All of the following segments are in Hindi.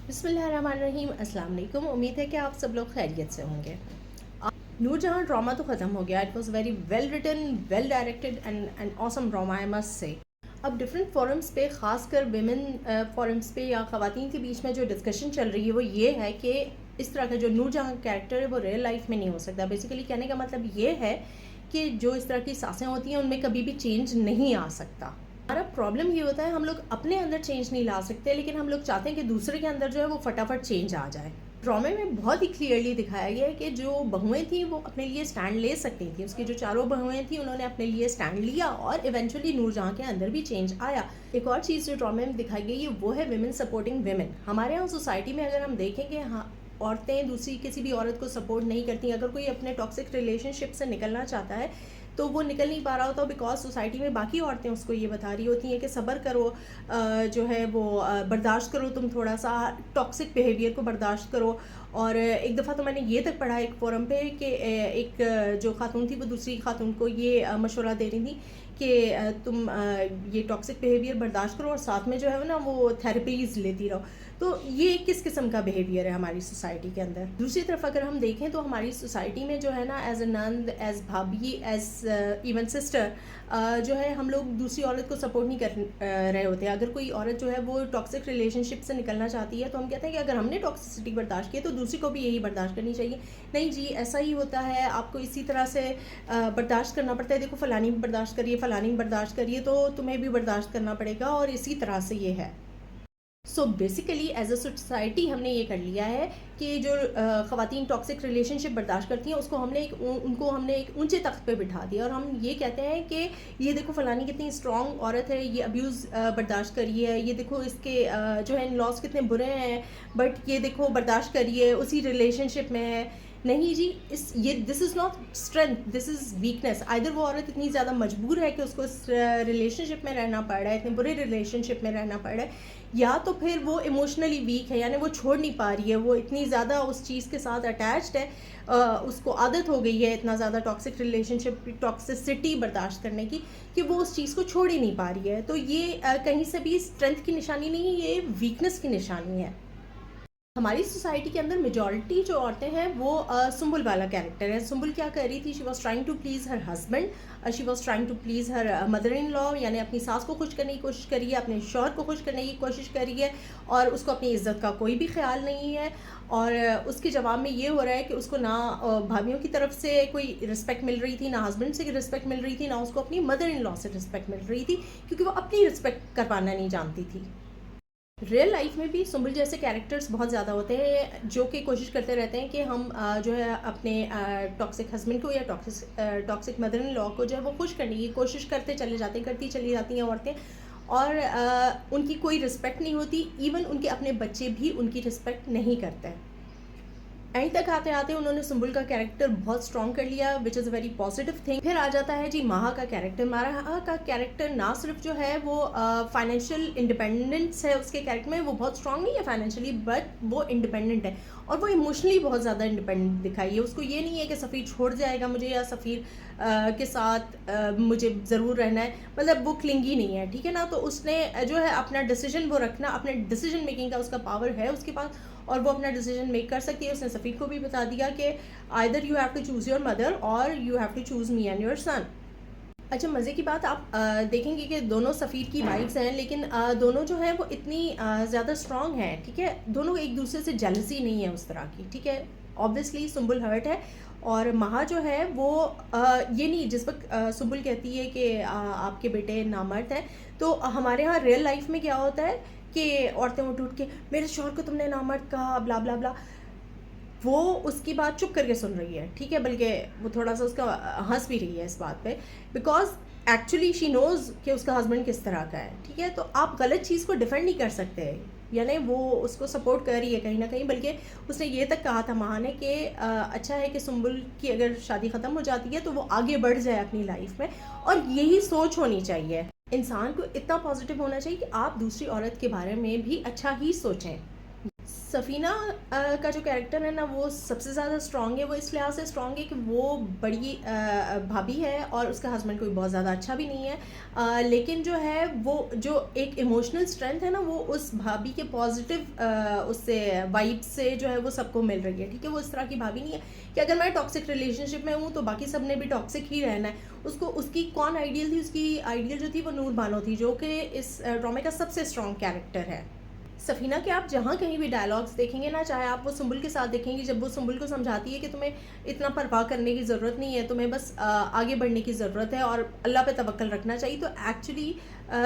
बिस्मिल्लाहिर्रहमानिर्रहीम, अस्सलाम वालेकुम। उम्मीद है कि आप सब लोग खैरियत से होंगे। नूरजहां ड्रामा तो ख़त्म हो गया। It was very well written, well directed and awesome drama, I must say. अब डिफरेंट फोरम्स पे, ख़ासकर वेमेन फोरम्स पे या ख़वातीन के बीच में जो डिस्कशन चल रही है वो ये है कि इस तरह का जो नूरजहां कैरेक्टर है वो रियल लाइफ में नहीं हो सकता। बेसिकली कहने का मतलब ये है कि जो इस तरह की सासें होती हैं उनमें कभी भी चेंज नहीं आ सकता। हमारा प्रॉब्लम ये होता है, हम लोग अपने अंदर चेंज नहीं ला सकते, लेकिन हम लोग चाहते हैं कि दूसरे के अंदर जो है वो फटाफट चेंज आ जाए। ड्रामे में बहुत ही क्लियरली दिखाया गया है कि जो बहुएं थी वो अपने लिए स्टैंड ले सकती थी। उसकी जो चारों बहुएं थी उन्होंने अपने लिए स्टैंड लिया और इवेंचुअली नूरजहां के अंदर भी चेंज आया। एक और चीज़ जो ड्रामे में दिखाई गई है वो है विमेन सपोर्टिंग विमेन। हमारे यहाँ सोसाइटी में अगर हम देखेंगे, हाँ, औरतें दूसरी किसी भी औरत को सपोर्ट नहीं करती। अगर कोई अपने टॉक्सिक रिलेशनशिप से निकलना चाहता है तो वो निकल नहीं पा रहा होता, बिकॉज सोसाइटी में बाकी औरतें उसको ये बता रही होती हैं कि सब्र करो, जो है वो बर्दाश्त करो, तुम थोड़ा सा टॉक्सिक बिहेवियर को बर्दाश्त करो। और एक दफ़ा तो मैंने ये तक पढ़ा एक फोरम पे कि एक जो खातून थी वो दूसरी खातून को ये मशवरा दे रही थी कि तुम ये टॉक्सिक बिहेवियर बर्दाश्त करो और साथ में जो है ना वो थेरेपीज़ लेती रहो। तो ये किस किस्म का बिहेवियर है हमारी सोसाइटी के अंदर। दूसरी तरफ अगर हम देखें तो हमारी सोसाइटी में जो है ना, एज अ नंद, एज भाभी, एज इवन सिस्टर, जो है हम लोग दूसरी औरत को सपोर्ट नहीं कर रहे होते। अगर कोई औरत जो है वो टॉक्सिक रिलेशनशिप से निकलना चाहती है तो हम कहते हैं कि अगर हमने टॉक्सिसिटी बर्दाश्त की है तो दूसरी को भी यही बर्दाश्त करनी चाहिए। नहीं जी, ऐसा ही होता है, आपको इसी तरह से बर्दाश्त करना पड़ता है। देखो फ़लानी भी बर्दाश्त करिए, फ़लानी भी बर्दाश्त करिए, तो तुम्हें भी बर्दाश्त करना पड़ेगा, और इसी तरह से ये है। So basically as a society हमने ये कर लिया है कि जो ख़वातीन टॉक्सिक रिलेशनशिप बर्दाश्त करती हैं उसको उनको हमने एक ऊंचे तख्त पे बिठा दिया, और हम ये कहते हैं कि ये देखो फ़लानी कितनी स्ट्रॉन्ग औरत है, ये अब्यूज़ बर्दाश्त करी है, ये देखो इसके जो है इन लॉस कितने बुरे हैं, बट ये देखो बर्दाश्त करिए, उसी रिलेशनशिप में है। नहीं जी, this is not strength, this is weakness. Either वो औरत इतनी ज़्यादा मजबूर है कि उसको इस रिलेशनशिप में रहना पड़ रहा है, इतने बुरे रिलेशनशिप में रहना पड़ रहा है, या तो फिर वो इमोशनली वीक है, यानी वो छोड़ नहीं पा रही है, वो इतनी ज़्यादा उस चीज़ के साथ अटैच्ड है, उसको आदत हो गई है इतना ज़्यादा टॉक्सिक रिलेशनशिप, टॉक्सिसिटी बर्दाश्त करने की, कि वो उस चीज़ को छोड़ ही नहीं पा रही है। तो ये कहीं से भी स्ट्रेंथ की निशानी नहीं, ये वीकनेस की निशानी है। हमारी सोसाइटी के अंदर मेजॉरिटी जो औरतें हैं वो सुम्बुल वाला कैरेक्टर है। सुम्बुल क्या कर रही थी? She was trying to please her husband, she was trying to please her mother in law, यानी अपनी सास को खुश करने की कोशिश करी है, अपने शौहर को खुश करने की कोशिश करी है, और उसको अपनी इज्जत का कोई भी ख्याल नहीं है। और उसके जवाब में ये हो रहा है कि उसको ना भाभीियों की तरफ से कोई रिस्पेक्ट मिल रही थी, ना हस्बैंड से रिस्पेक्ट मिल रही थी, ना उसको अपनी मदर इन लॉ से रिस्पेक्ट मिल रही थी, क्योंकि वो अपनी रिस्पेक्ट कर पाना नहीं जानती थी। रियल लाइफ में भी सुम्बुल जैसे कैरेक्टर्स बहुत ज़्यादा होते हैं जो कि कोशिश करते रहते हैं कि हम जो है अपने टॉक्सिक हस्बैंड को या टॉक्सिक मदर इन लॉ को जो है वो खुश करने की कोशिश करती चली जाती हैं औरतें, और उनकी कोई रिस्पेक्ट नहीं होती। इवन उनके अपने बच्चे भी उनकी रिस्पेक्ट नहीं करते हैं। एंड तक आते आते उन्होंने सुम्बुल का कैरेक्टर बहुत स्ट्रॉन्ग कर लिया, which is a very positive thing. फिर आ जाता है जी माहा का कैरेक्टर। माहा का कैरेक्टर ना सिर्फ जो है वो फाइनेंशियल इंडिपेंडेंस है उसके कैरेक्टर में, वो बहुत स्ट्रॉन्ग नहीं है फाइनेंशियली, बट वो इंडिपेंडेंट है, और वो इमोशनली बहुत ज़्यादा इंडिपेंडेंट दिखाई है। उसको ये नहीं है कि सफ़ीर छोड़ जाएगा मुझे, या सफ़ीर के साथ मुझे ज़रूर रहना है, मतलब वो क्लिंगी नहीं है, ठीक है ना। तो उसने जो है अपना डिसीजन वो रखना, अपने डिसीजन मेकिंग का उसका पावर है उसके पास, और वो अपना डिसीजन मेक कर सकती है। उसने सफ़ीर को भी बता दिया कि either you have to choose your mother और you have to choose me and your son. अच्छा, मज़े की बात आप देखेंगे कि दोनों सफ़ीर की वाइफ्स हैं, लेकिन दोनों जो हैं वो इतनी ज़्यादा स्ट्रॉन्ग हैं, ठीक है। दोनों एक दूसरे से जेलसी नहीं है उस तरह की, ठीक है। ऑब्वियसली सुम्बुल हर्ट है, और महा जो है वो ये नहीं, जिस वक्त सुम्बुल कहती है कि आपके बेटे नामर्द हैं, तो हमारे यहाँ रियल लाइफ में क्या होता है कि औरतें उठ के मेरे शौहर को तुमने नामर्द कहा, ब्ला ब्ला ब्ला, वो उसकी बात चुप करके सुन रही है, ठीक है। बल्कि वो थोड़ा सा उसका हंस भी रही है इस बात पे, बिकॉज एक्चुअली शी नोज़ कि उसका हस्बैंड किस तरह का है, ठीक है। तो आप गलत चीज़ को डिफेंड नहीं कर सकते, यानी वो उसको सपोर्ट कर रही है कहीं ना कहीं। बल्कि उसने ये तक कहा था महा ने कि अच्छा है कि सुम्बुल की अगर शादी ख़त्म हो जाती है तो वो आगे बढ़ जाए अपनी लाइफ में, और यही सोच होनी चाहिए। इंसान को इतना पॉजिटिव होना चाहिए कि आप दूसरी औरत के बारे में भी अच्छा ही सोचें। सफ़ीना का जो कैरेक्टर है ना वो सबसे ज़्यादा स्ट्रॉन्ग है। वो इस लिहाज से स्ट्रॉन्ग है कि वो बड़ी भाभी है और उसका हस्बैंड कोई बहुत ज़्यादा अच्छा भी नहीं है। लेकिन जो है वो जो एक इमोशनल स्ट्रेंथ है ना वो उस भाभी के पॉजिटिव उससे वाइब से जो है वो सबको मिल रही है। ठीक है, वो इस तरह की भाभी नहीं है कि अगर मैं टॉक्सिक रिलेशनशिप में हूँ तो बाकी सब ने भी टॉक्सिक ही रहना है। उसको उसकी कौन आइडियल थी, उसकी आइडियल जो थी वो नूर बानो थी, जो कि इस ड्रामे का सबसे स्ट्रॉन्ग कैरेक्टर है। सफ़ीना के आप जहाँ कहीं भी डायलॉग्स देखेंगे ना, चाहे आप वो सुंबुल के साथ देखेंगे, जब वो सुंबुल को समझाती है कि तुम्हें इतना परवाह करने की ज़रूरत नहीं है, तुम्हें बस आगे बढ़ने की ज़रूरत है और अल्लाह पे तवक्कल रखना चाहिए, तो एक्चुअली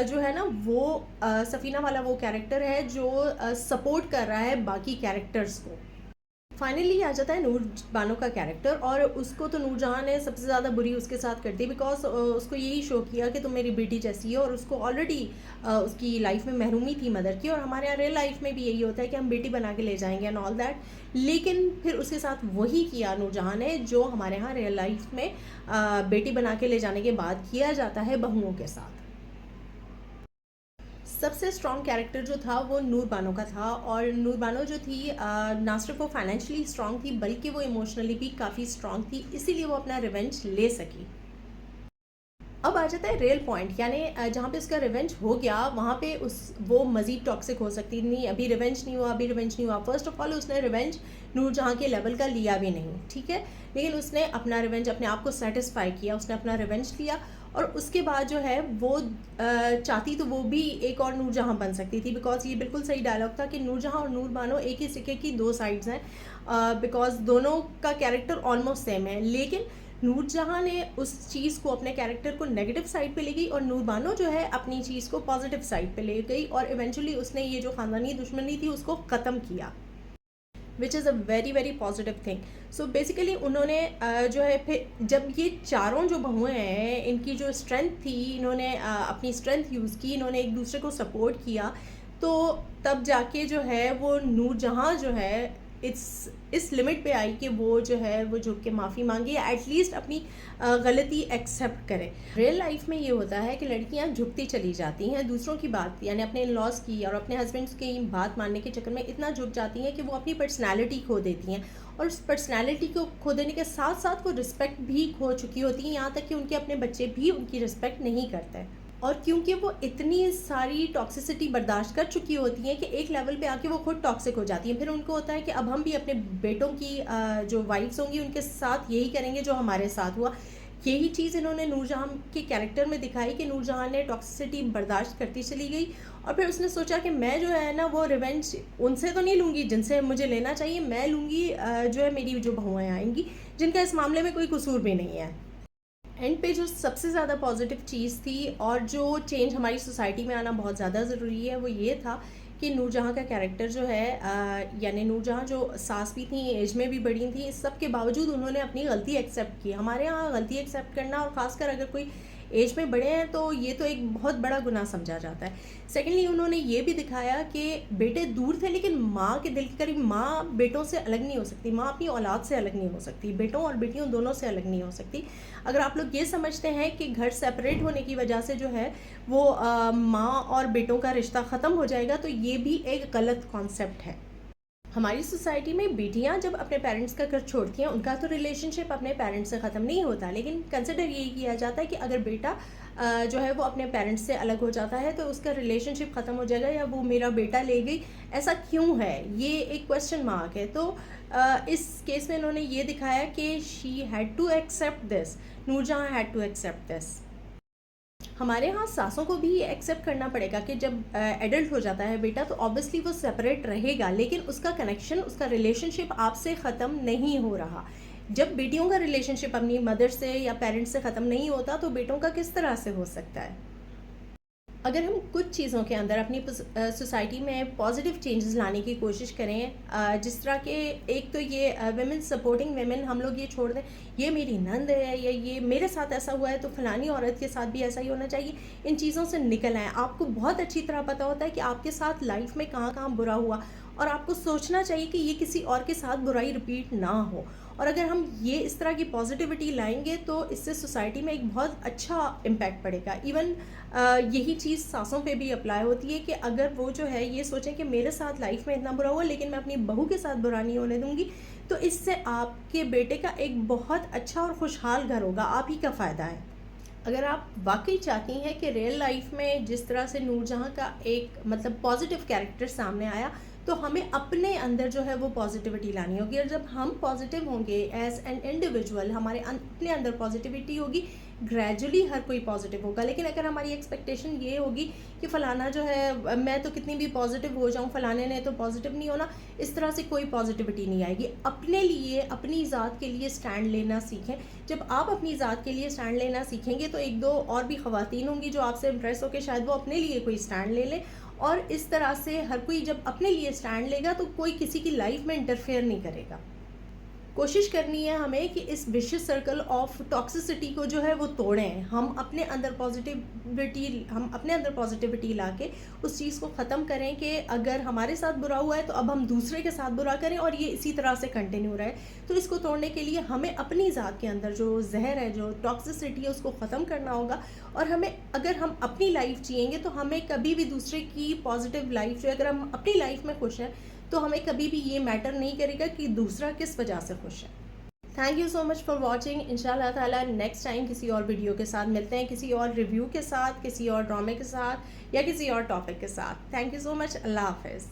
जो है ना वो सफ़ीना वाला वो कैरेक्टर है जो सपोर्ट कर रहा है बाकी कैरेक्टर्स को। फाइनली आ जाता है नूर बानो का कैरेक्टर, और उसको तो नूरजहां ने सबसे ज़्यादा बुरी उसके साथ कर दी, बिकॉज उसको यही शो किया कि तुम मेरी बेटी जैसी है, और उसको ऑलरेडी उसकी लाइफ में महरूमी थी मदर की, और हमारे यहाँ रियल लाइफ में भी यही होता है कि हम बेटी बना के ले जाएंगे एंड ऑल दैट। लेकिन फिर उसके साथ वही किया नूरजहां ने जो हमारे यहाँ रियल लाइफ में बेटी बना के ले जाने के बाद किया जाता है बहुओं के साथ। सबसे स्ट्रॉन्ग कैरेक्टर जो था वो नूर बानो का था, और नूर बानो जो थी ना सिर्फ वो फाइनेंशियली स्ट्रॉन्ग थी बल्कि वो इमोशनली भी काफ़ी स्ट्रॉन्ग थी, इसीलिए वो अपना रिवेंज ले सकी। अब आ जाता है रियल पॉइंट, यानी जहाँ पे उसका रिवेंज हो गया वहाँ पे उस वो मज़ीद टॉक्सिक हो सकती नहीं, अभी रिवेंज नहीं हुआ, अभी रिवेंज नहीं हुआ। फर्स्ट ऑफ ऑल उसने रिवेंज नूरजहाँ के लेवल का लिया भी नहीं, ठीक है, लेकिन उसने अपना रिवेंज अपने आप को सेटिस्फाई किया, उसने अपना रिवेंज लिया, और उसके बाद जो है वो चाहती तो वो भी एक और नूरजहाँ बन सकती थी, बिकॉज ये बिल्कुल सही डायलॉग था कि नूरजहाँ और नूर बानो एक ही सिक्के की दो साइड्स हैं, बिकॉज दोनों का कैरेक्टर ऑलमोस्ट सेम है। लेकिन नूरजहाँ ने उस चीज़ को, अपने कैरेक्टर को नेगेटिव साइड पे ले गई, और नूर बानो जो है अपनी चीज़ को पॉजिटिव साइड पे ले गई, और इवेंचुअली उसने ये जो ख़ानदानी दुश्मनी थी उसको ख़त्म किया, which is a very very positive thing. So basically उन्होंने जो है फिर जब ये चारों जो बहुएं हैं इनकी जो स्ट्रेंथ थी, इन्होंने अपनी स्ट्रेंथ यूज़ की, इन्होंने एक दूसरे को सपोर्ट किया, तो तब जाके जो है वो नूरजहाँ जो है इस लिमिट पे आई कि वो जो है वो झुक के माफ़ी मांगे, या एटलीस्ट अपनी गलती एक्सेप्ट करे। रियल लाइफ में ये होता है कि लड़कियां झुकती चली जाती हैं दूसरों की बात, यानी अपने इन लॉज की और अपने हस्बैंड्स की बात मानने के चक्कर में इतना झुक जाती हैं कि वो अपनी पर्सनैलिटी खो देती हैं, और उस पर्सनैलिटी को खो देने के साथ साथ वो रिस्पेक्ट भी खो चुकी होती हैं, यहाँ तक कि उनके अपने बच्चे भी उनकी रिस्पेक्ट नहीं करते। और क्योंकि वो इतनी सारी टॉक्सिसिटी बर्दाश्त कर चुकी होती हैं कि एक लेवल पे आके वो खुद टॉक्सिक हो जाती हैं, फिर उनको होता है कि अब हम भी अपने बेटों की जो वाइफ्स होंगी उनके साथ यही करेंगे जो हमारे साथ हुआ। यही चीज़ इन्होंने नूरजहाँ के कैरेक्टर में दिखाई कि नूरजहाँ ने टॉक्सिसिटी बर्दाश्त करती चली गई, और फिर उसने सोचा कि मैं जो है ना वो रिवेंज उनसे तो नहीं लूँगी जिनसे मुझे लेना चाहिए, मैं लूँगी जो है मेरी जो बहुएँ आएंगी जिनका इस मामले में कोई कसूर भी नहीं है। एंड पे जो सबसे ज़्यादा पॉजिटिव चीज़ थी और जो चेंज हमारी सोसाइटी में आना बहुत ज़्यादा ज़रूरी है वो ये था कि नूरजहाँ का कैरेक्टर जो है यानी नूरजहाँ जो सास भी थी, एज में भी बड़ी थी, इस सब के बावजूद उन्होंने अपनी गलती एक्सेप्ट की। हमारे यहाँ गलती एक्सेप्ट करना, और ख़ासकर अगर कोई एज में बड़े हैं तो ये तो एक बहुत बड़ा गुनाह समझा जाता है। सेकेंडली उन्होंने ये भी दिखाया कि बेटे दूर थे लेकिन माँ के दिल के करीब। माँ बेटों से अलग नहीं हो सकती, माँ अपनी औलाद से अलग नहीं हो सकती, बेटों और बेटियों दोनों से अलग नहीं हो सकती। अगर आप लोग ये समझते हैं कि घर सेपरेट होने की वजह से जो है वो माँ और बेटों का रिश्ता ख़त्म हो जाएगा, तो ये भी एक गलत कॉन्सेप्ट है। हमारी सोसाइटी में बेटियां जब अपने पेरेंट्स का घर छोड़ती हैं उनका तो रिलेशनशिप अपने पेरेंट्स से ख़त्म नहीं होता, लेकिन कंसिडर यही किया जाता है कि अगर बेटा जो है वो अपने पेरेंट्स से अलग हो जाता है तो उसका रिलेशनशिप ख़त्म हो जाएगा, या वो मेरा बेटा ले गई, ऐसा क्यों है, ये एक क्वेश्चन मार्क है। तो इस केस में उन्होंने ये दिखाया कि she had to accept this, Noorjahan had to accept this. हमारे यहाँ सासों को भी ये एक्सेप्ट करना पड़ेगा कि जब एडल्ट हो जाता है बेटा तो ऑब्वियसली वो सेपरेट रहेगा, लेकिन उसका कनेक्शन, उसका रिलेशनशिप आपसे ख़त्म नहीं हो रहा। जब बेटियों का रिलेशनशिप अपनी मदर से या पेरेंट्स से ख़त्म नहीं होता तो बेटों का किस तरह से हो सकता है। अगर हम कुछ चीज़ों के अंदर अपनी सोसाइटी में पॉजिटिव चेंजेस लाने की कोशिश करें, जिस तरह के, एक तो ये वेमेन सपोर्टिंग वेमेन, हम लोग ये छोड़ दें ये मेरी नंद है या ये मेरे साथ ऐसा हुआ है तो फलानी औरत के साथ भी ऐसा ही होना चाहिए, इन चीज़ों से निकल आएँ। आपको बहुत अच्छी तरह पता होता है कि आपके साथ लाइफ में कहाँ कहाँ बुरा हुआ, और आपको सोचना चाहिए कि ये किसी और के साथ बुराई रिपीट ना हो। और अगर हम ये इस तरह की पॉजिटिविटी लाएंगे तो इससे सोसाइटी में एक बहुत अच्छा इम्पैक्ट पड़ेगा। इवन यही चीज़ सासों पे भी अप्लाई होती है कि अगर वो जो है ये सोचें कि मेरे साथ लाइफ में इतना बुरा हुआ लेकिन मैं अपनी बहू के साथ बुरा नहीं होने दूंगी, तो इससे आपके बेटे का एक बहुत अच्छा और खुशहाल घर होगा, आप ही का फ़ायदा है। अगर आप वाकई चाहती हैं कि रियल लाइफ में जिस तरह से नूरजहां का एक मतलब पॉजिटिव कैरेक्टर सामने आया, तो हमें अपने अंदर जो है वो पॉजिटिविटी लानी होगी। और जब हम पॉजिटिव होंगे एज एन इंडिविजुअल, हमारे अपने अंदर पॉजिटिविटी होगी, ग्रेजुअली हर कोई पॉजिटिव होगा। लेकिन अगर हमारी एक्सपेक्टेशन ये होगी कि फ़लाना जो है मैं तो कितनी भी पॉजिटिव हो जाऊँ, फ़लाने ने तो पॉजिटिव नहीं होना, इस तरह से कोई पॉजिटिविटी नहीं आएगी। अपने लिए, अपनी ज़ात के लिए स्टैंड लेना सीखें। जब आप अपनी ज़ात के लिए स्टैंड लेना सीखेंगे तो एक दो और भी ख़वातीन होंगी जो आपसे इम्प्रेस होकर शायद वो अपने लिए कोई स्टैंड ले लें। और इस तरह से हर कोई जब अपने लिए स्टैंड लेगा तो कोई किसी की लाइफ में इंटरफेयर नहीं करेगा। कोशिश करनी है हमें कि इस विशियस सर्कल ऑफ टॉक्सिसिटी को जो है वो तोड़ें। हम अपने अंदर पॉजिटिविटी लाके उस चीज़ को ख़त्म करें कि अगर हमारे साथ बुरा हुआ है तो अब हम दूसरे के साथ बुरा करें और ये इसी तरह से कंटिन्यू रहे। तो इसको तोड़ने के लिए हमें अपनी ज़ात के अंदर जो जहर है, जो टॉक्सिसिटी है, उसको ख़त्म करना होगा। और हमें, अगर हम अपनी लाइफ जिएंगे तो हमें कभी भी दूसरे की पॉजिटिव लाइफ जो है, अगर हम अपनी लाइफ में खुश हैं तो हमें कभी भी ये मैटर नहीं करेगा कि दूसरा किस वजह से खुश है। Thank you so much for watching. इंशाल्लाह ताला नेक्स्ट टाइम किसी और वीडियो के साथ मिलते हैं, किसी और रिव्यू के साथ, किसी और ड्रामे के साथ या किसी और टॉपिक के साथ। Thank you so much. अल्लाह हाफिज़।